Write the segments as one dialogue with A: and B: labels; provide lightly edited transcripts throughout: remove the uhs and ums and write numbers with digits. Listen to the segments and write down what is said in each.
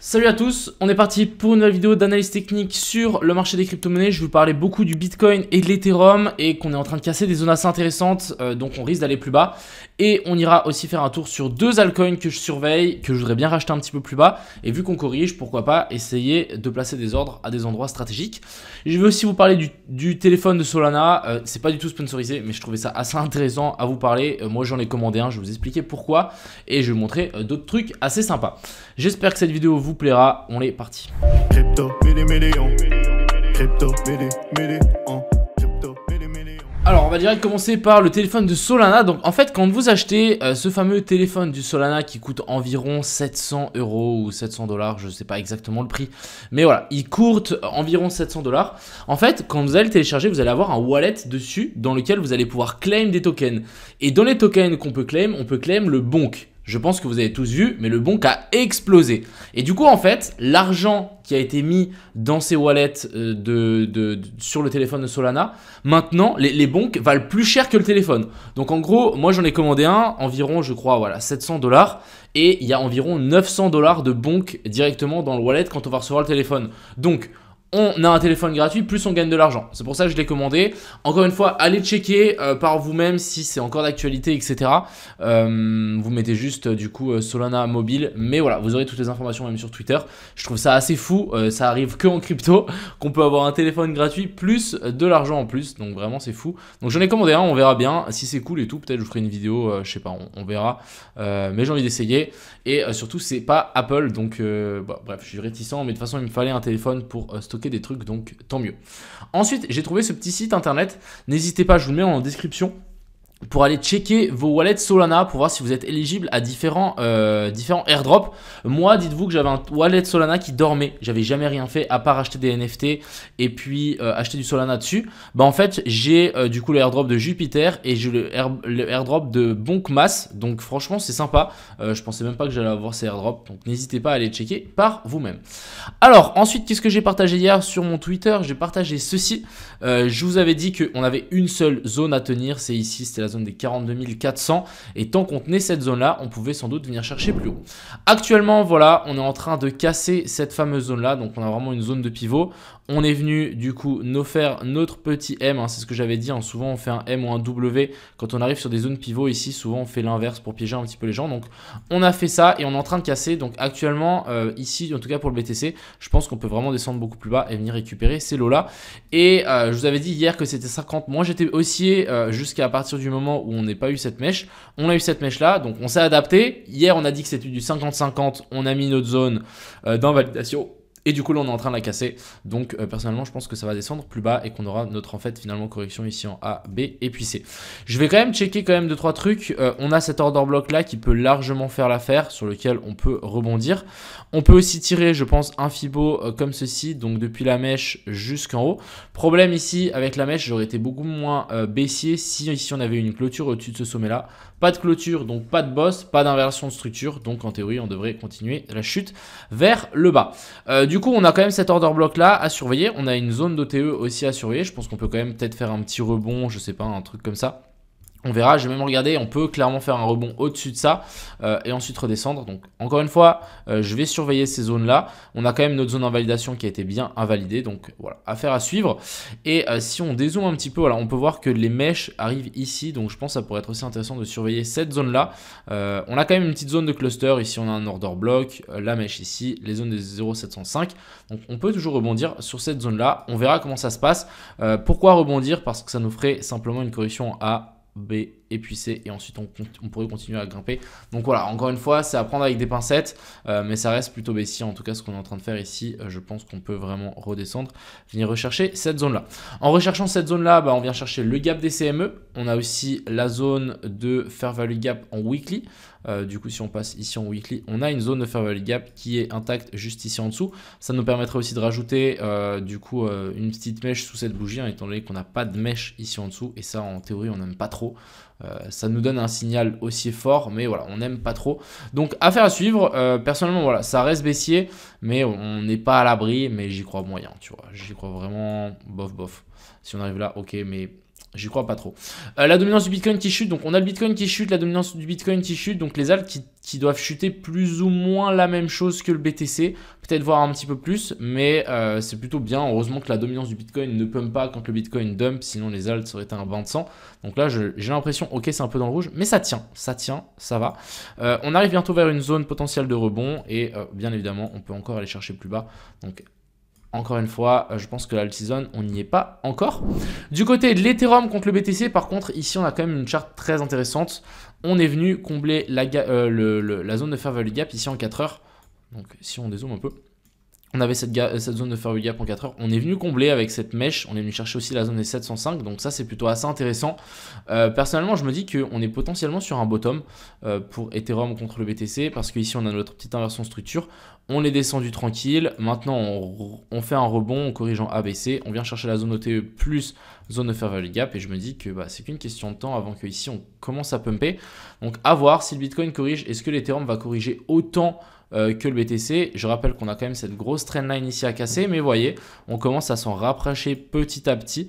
A: Salut à tous, on est parti pour une nouvelle vidéo d'analyse technique sur le marché des crypto-monnaies. Je vais vous parler beaucoup du Bitcoin et de l'Ethereum et qu'on est en train de casser des zones assez intéressantes, donc on risque d'aller plus bas. Et on ira aussi faire un tour sur deux altcoins que je surveille, que je voudrais bien racheter un petit peu plus bas. Et vu qu'on corrige, pourquoi pas essayer de placer des ordres à des endroits stratégiques. Je vais aussi vous parler du téléphone de Solana. C'est pas du tout sponsorisé, mais je trouvais ça assez intéressant à vous parler. Moi j'en ai commandé un, je vais vous expliquer pourquoi. Et je vais vous montrer d'autres trucs assez sympas. J'espère que cette vidéo vous plaira, on est parti. Alors on va direct commencer par le téléphone de Solana. Donc en fait quand vous achetez ce fameux téléphone du Solana qui coûte environ 700 € ou 700 $, je ne sais pas exactement le prix, mais voilà, il coûte environ 700 $. En fait quand vous allez le télécharger, vous allez avoir un wallet dessus dans lequel vous allez pouvoir claim des tokens. Et dans les tokens qu'on peut claim, on peut claim le bonk. Je pense que vous avez tous vu, mais le bonk a explosé. Et du coup, en fait, l'argent qui a été mis dans ces wallets sur le téléphone de Solana, maintenant, les bonks valent plus cher que le téléphone. Donc en gros, moi j'en ai commandé un, environ, je crois, voilà, 700 $. Et il y a environ 900 $ de bonk directement dans le wallet quand on va recevoir le téléphone. Donc, on a un téléphone gratuit, plus on gagne de l'argent. C'est pour ça que je l'ai commandé. Encore une fois, allez checker par vous-même si c'est encore d'actualité, etc. Vous mettez juste du coup Solana mobile. Mais voilà, vous aurez toutes les informations même sur Twitter. Je trouve ça assez fou. Ça arrive que en crypto qu'on peut avoir un téléphone gratuit plus de l'argent en plus. Donc vraiment, c'est fou. Donc j'en ai commandé un, on verra bien. Si c'est cool et tout, peut-être je vous ferai une vidéo, je sais pas, on verra. Mais j'ai envie d'essayer. Et surtout, c'est pas Apple. Donc bref, je suis réticent. Mais de toute façon, il me fallait un téléphone pour stocker des trucs, donc tant mieux. Ensuite, j'ai trouvé ce petit site internet. N'hésitez pas, je vous le mets en description, pour aller checker vos wallets Solana pour voir si vous êtes éligible à différents airdrops. Moi, dites-vous que j'avais un wallet Solana qui dormait. J'avais jamais rien fait à part acheter des NFT et puis acheter du Solana dessus. Bah en fait, j'ai du coup le airdrop de Jupiter et j'ai le airdrop de Bonkmass. Donc franchement, c'est sympa. Je pensais même pas que j'allais avoir ces airdrops. Donc n'hésitez pas à aller checker par vous-même. Alors ensuite, qu'est-ce que j'ai partagé hier sur mon Twitter? J'ai partagé ceci. Je vous avais dit qu'on avait une seule zone à tenir. C'est ici, c'était la zone des 42 400, et tant qu'on tenait cette zone là, on pouvait sans doute venir chercher plus haut. Actuellement, voilà, on est en train de casser cette fameuse zone là, donc on a vraiment une zone de pivot. On est venu du coup nous faire notre petit M, hein, c'est ce que j'avais dit, hein, souvent on fait un M ou un W quand on arrive sur des zones pivot. Ici souvent on fait l'inverse pour piéger un petit peu les gens, donc on a fait ça et on est en train de casser. Donc actuellement ici, en tout cas pour le BTC, je pense qu'on peut vraiment descendre beaucoup plus bas et venir récupérer ces lots là. Et je vous avais dit hier que c'était 50, moi j'étais haussier jusqu'à partir du moment où on n'a pas eu cette mèche. On a eu cette mèche là, donc on s'est adapté. Hier on a dit que c'était du 50-50, on a mis notre zone d'invalidation. Et du coup là on est en train de la casser. Donc personnellement je pense que ça va descendre plus bas et qu'on aura notre en fait finalement correction ici en A, B et puis C. Je vais quand même checker quand même 2-3 trucs. On a cet order block là qui peut largement faire l'affaire, sur lequel on peut rebondir. On peut aussi tirer je pense un Fibo comme ceci, donc depuis la mèche jusqu'en haut. Problème ici avec la mèche, j'aurais été beaucoup moins baissier si ici on avait une clôture au-dessus de ce sommet là. Pas de clôture, donc pas de boss, pas d'inversion de structure, donc en théorie on devrait continuer la chute vers le bas. Du coup on a quand même cet order block là à surveiller, on a une zone d'OTE aussi à surveiller. Je pense qu'on peut quand même peut-être faire un petit rebond, je sais pas, un truc comme ça. On verra, je vais même regarder, on peut clairement faire un rebond au-dessus de ça et ensuite redescendre. Donc encore une fois, je vais surveiller ces zones-là. On a quand même notre zone invalidation qui a été bien invalidée. Donc voilà, affaire à suivre. Et si on dézoome un petit peu, voilà, on peut voir que les mèches arrivent ici. Donc je pense que ça pourrait être aussi intéressant de surveiller cette zone-là. On a quand même une petite zone de cluster. Ici, on a un order block, la mèche ici, les zones des 0,705. Donc on peut toujours rebondir sur cette zone-là. On verra comment ça se passe. Pourquoi rebondir? Parce que ça nous ferait simplement une correction à B et puis C, et ensuite on pourrait continuer à grimper. Donc voilà, encore une fois, c'est à prendre avec des pincettes, mais ça reste plutôt baissier. En tout cas, ce qu'on est en train de faire ici, je pense qu'on peut vraiment redescendre, venir rechercher cette zone-là. En recherchant cette zone-là, on vient chercher le gap des CME. On a aussi la zone de Fair Value Gap en weekly. Du coup, si on passe ici en weekly, on a une zone de Fair Value Gap qui est intacte juste ici en dessous. Ça nous permettrait aussi de rajouter du coup une petite mèche sous cette bougie, hein, étant donné qu'on n'a pas de mèche ici en dessous. Et ça, en théorie, on n'aime pas trop. Ça nous donne un signal haussier fort, mais voilà, on n'aime pas trop. Donc affaire à suivre. Personnellement, voilà, ça reste baissier, mais on n'est pas à l'abri. Mais j'y crois moyen, tu vois. J'y crois vraiment bof bof. Si on arrive là, ok, mais J'y crois pas trop. La dominance du Bitcoin qui chute. Donc, on a le Bitcoin qui chute, la dominance du Bitcoin qui chute. Donc, les altcoins qui doivent chuter plus ou moins la même chose que le BTC. Peut-être voir un petit peu plus. Mais c'est plutôt bien. Heureusement que la dominance du Bitcoin ne pump pas quand le Bitcoin dump. Sinon, les alts seraient un bain de sang. Donc là, j'ai l'impression, ok, c'est un peu dans le rouge. Mais ça tient, ça va. On arrive bientôt vers une zone potentielle de rebond. Et bien évidemment, on peut encore aller chercher plus bas. Donc, encore une fois, je pense que l'alt season, on n'y est pas encore. Du côté de l'Ethereum contre le BTC, par contre, ici, on a quand même une charte très intéressante. On est venu combler la zone de fair value gap ici en 4 heures. Donc, si on dézoome un peu, on avait cette zone de fair value gap en 4 heures. On est venu combler avec cette mèche. On est venu chercher aussi la zone des 705. Donc ça, c'est plutôt assez intéressant. Personnellement, je me dis qu'on est potentiellement sur un bottom pour Ethereum contre le BTC. Parce qu'ici, on a notre petite inversion structure. On est descendu tranquille. Maintenant, on fait un rebond. On corrige en ABC. On vient chercher la zone OTE plus zone de fair value gap. Et je me dis que c'est qu'une question de temps avant qu'ici, on commence à pumper. Donc, à voir si le Bitcoin corrige. Est-ce que l'Ethereum va corriger autant que le BTC. Je rappelle qu'on a quand même cette grosse trendline ici à casser, mais vous voyez, on commence à s'en rapprocher petit à petit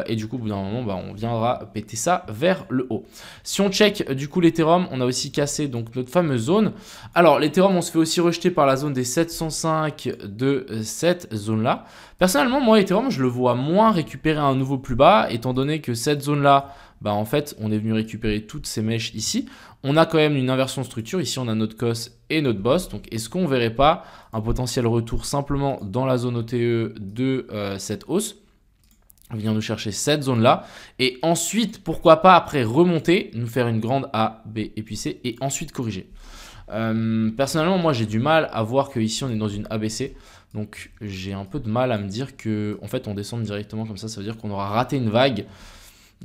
A: et du coup, au bout d'un moment, on viendra péter ça vers le haut. Si on check du coup l'Ethereum, on a aussi cassé donc notre fameuse zone. Alors l'Ethereum, on se fait aussi rejeter par la zone des 705 de cette zone-là. Personnellement, moi, Ethereum, je le vois moins récupérer un nouveau plus bas, étant donné que cette zone-là, en fait, on est venu récupérer toutes ces mèches ici. On a quand même une inversion de structure. Ici, on a notre COS et notre boss. Donc, est-ce qu'on ne verrait pas un potentiel retour simplement dans la zone OTE de cette hausse? On vient de chercher cette zone-là. Et ensuite, pourquoi pas après remonter, nous faire une grande A, B et puis C et ensuite corriger. Personnellement, moi, j'ai du mal à voir qu'ici, on est dans une ABC. Donc, j'ai un peu de mal à me dire qu'en fait, on descend directement comme ça. Ça veut dire qu'on aura raté une vague.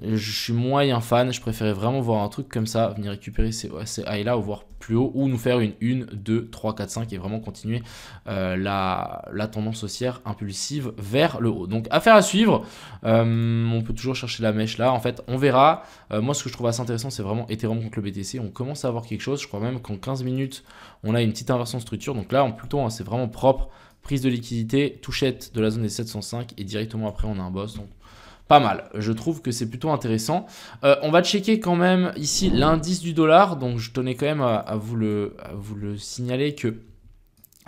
A: Je suis moyen fan, je préférais vraiment voir un truc comme ça, venir récupérer ces highs là ou voir plus haut, ou nous faire une 1, 2, 3, 4, 5 et vraiment continuer la tendance haussière impulsive vers le haut. Donc affaire à suivre, on peut toujours chercher la mèche là, en fait on verra. Moi ce que je trouve assez intéressant c'est vraiment Ethereum contre le BTC, on commence à avoir quelque chose, je crois même qu'en 15 minutes on a une petite inversion de structure, donc là plutôt c'est vraiment propre, prise de liquidité, touchette de la zone des 705 et directement après on a un boss, donc pas mal, je trouve que c'est plutôt intéressant. On va checker quand même ici l'indice du dollar. Donc je tenais quand même à vous le signaler que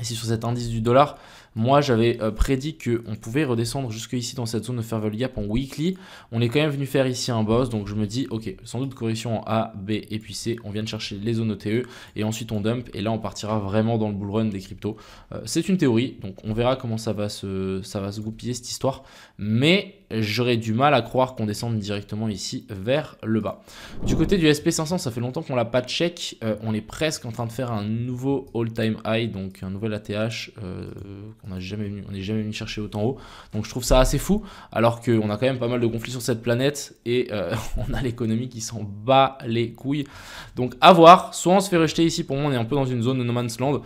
A: ici sur cet indice du dollar, moi j'avais prédit qu'on pouvait redescendre jusque ici dans cette zone de fair value gap en weekly. On est quand même venu faire ici un boss, donc je me dis ok, sans doute correction en A, B et puis C. On vient de chercher les zones OTE et ensuite on dump et là on partira vraiment dans le bull run des cryptos. C'est une théorie, donc on verra comment ça va se goupiller cette histoire, mais j'aurais du mal à croire qu'on descende directement ici vers le bas. Du côté du SP500, ça fait longtemps qu'on l'a pas check. On est presque en train de faire un nouveau all-time high, donc un nouvel ATH qu'on n'a jamais venu chercher autant haut. Donc je trouve ça assez fou, alors qu'on a quand même pas mal de conflits sur cette planète et on a l'économie qui s'en bat les couilles. Donc à voir, soit on se fait rejeter ici, pour moi on est un peu dans une zone de no man's land,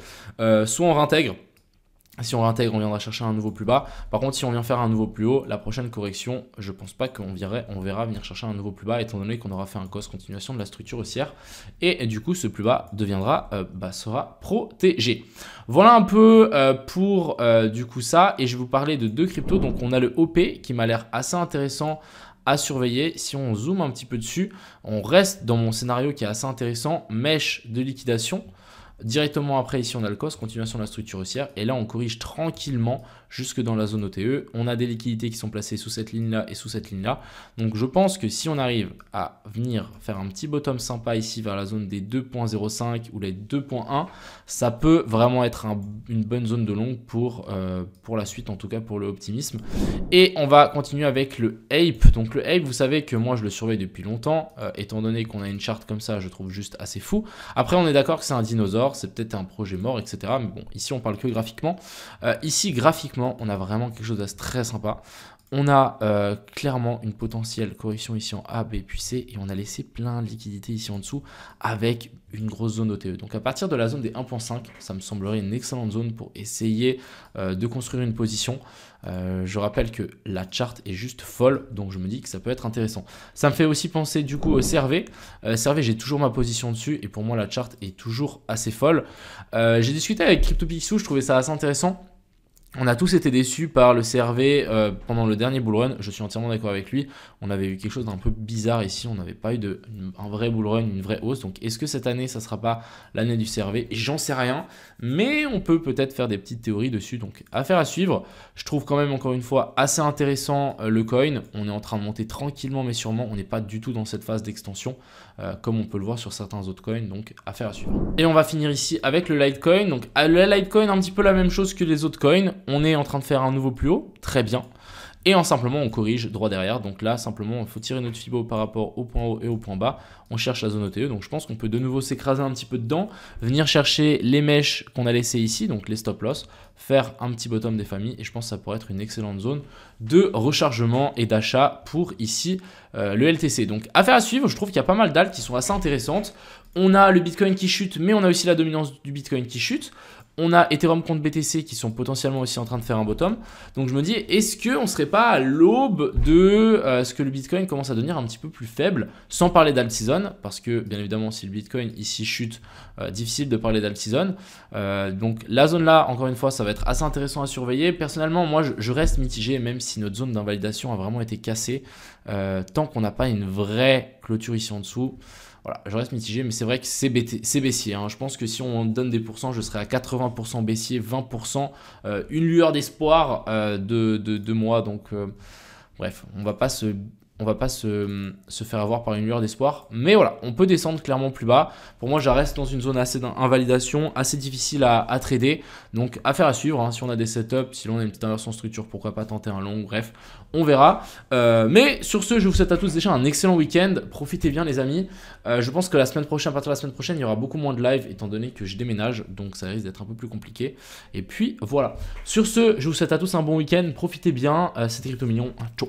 A: soit on réintègre. Si on réintègre, on viendra chercher un nouveau plus bas. Par contre, si on vient faire un nouveau plus haut, la prochaine correction, je pense pas qu'on verra venir chercher un nouveau plus bas, étant donné qu'on aura fait un cause continuation de la structure haussière. Et du coup, ce plus bas sera protégé. Voilà un peu pour du coup ça. Et je vais vous parler de deux cryptos. Donc, on a le OP qui m'a l'air assez intéressant à surveiller. Si on zoome un petit peu dessus, on reste dans mon scénario qui est assez intéressant. Mèche de liquidation. Directement après, ici, on a le COS, continuation de la structure haussière. Et là, on corrige tranquillement jusque dans la zone OTE. On a des liquidités qui sont placées sous cette ligne-là et sous cette ligne-là. Donc, je pense que si on arrive à venir faire un petit bottom sympa ici vers la zone des 2.05 ou les 2.1, ça peut vraiment être une bonne zone de long pour la suite, en tout cas pour le optimisme. Et on va continuer avec le Ape. Donc, le Ape, vous savez que moi, je le surveille depuis longtemps. Étant donné qu'on a une charte comme ça, je trouve juste assez fou. Après, on est d'accord que c'est un dinosaure. C'est peut-être un projet mort, etc. Mais bon, ici, on parle que graphiquement. Ici, graphiquement, on a vraiment quelque chose de très sympa. On a clairement une potentielle correction ici en A, B, puis C. Et on a laissé plein de liquidités ici en dessous avec une grosse zone OTE. Donc, à partir de la zone des 1.5, ça me semblerait une excellente zone pour essayer de construire une position. Je rappelle que la charte est juste folle, donc je me dis que ça peut être intéressant. Ça me fait aussi penser du coup au CRV. CRV, j'ai toujours ma position dessus et pour moi la charte est toujours assez folle. J'ai discuté avec CryptoPixel, je trouvais ça assez intéressant. On a tous été déçus par le CRV pendant le dernier bull run, je suis entièrement d'accord avec lui. On avait eu quelque chose d'un peu bizarre ici, on n'avait pas eu un vrai bull run, une vraie hausse. Donc est-ce que cette année, ça ne sera pas l'année du CRV? J'en sais rien, mais on peut peut-être faire des petites théories dessus. Donc affaire à suivre. Je trouve quand même encore une fois assez intéressant le coin. On est en train de monter tranquillement mais sûrement, on n'est pas du tout dans cette phase d'extension comme on peut le voir sur certains autres coins. Donc affaire à suivre. Et on va finir ici avec le Litecoin. Donc le Litecoin, un petit peu la même chose que les autres coins. On est en train de faire un nouveau plus haut, très bien. Et simplement, on corrige droit derrière. Donc là, simplement, il faut tirer notre Fibo par rapport au point haut et au point bas. On cherche la zone OTE. Donc je pense qu'on peut de nouveau s'écraser un petit peu dedans, venir chercher les mèches qu'on a laissées ici, donc les stop loss, faire un petit bottom des familles. Et je pense que ça pourrait être une excellente zone de rechargement et d'achat pour ici le LTC. Donc affaire à suivre, je trouve qu'il y a pas mal d'altes qui sont assez intéressantes. On a le Bitcoin qui chute, mais on a aussi la dominance du Bitcoin qui chute. On a Ethereum contre BTC qui sont potentiellement aussi en train de faire un bottom. Donc je me dis, est-ce qu'on ne serait pas à l'aube de ce que le Bitcoin commence à devenir un petit peu plus faible, sans parler d'alt season, parce que bien évidemment si le Bitcoin ici chute, difficile de parler d'alt season. Donc la zone là, encore une fois, ça va être assez intéressant à surveiller. Personnellement, moi je reste mitigé, même si notre zone d'invalidation a vraiment été cassée, tant qu'on n'a pas une vraie clôture ici en dessous. Voilà, je reste mitigé, mais c'est vrai que c'est baissier. Hein. Je pense que si on donne des pourcents, je serai à 80% baissier, 20%. Une lueur d'espoir de moi. Donc, bref, on va pas se faire avoir par une lueur d'espoir. Mais voilà, on peut descendre clairement plus bas. Pour moi, je reste dans une zone assez d'invalidation, assez difficile à trader. Donc, affaire à suivre. Hein. Si on a des setups, si l'on a une petite inversion structure, pourquoi pas tenter un long. Bref, on verra. Mais sur ce, je vous souhaite à tous déjà un excellent week-end. Profitez bien, les amis. Je pense que la semaine prochaine, à partir de la semaine prochaine, il y aura beaucoup moins de live, étant donné que je déménage. Donc, ça risque d'être un peu plus compliqué. Et puis, voilà. Sur ce, je vous souhaite à tous un bon week-end. Profitez bien. C'était Crypto Mignon. Ciao.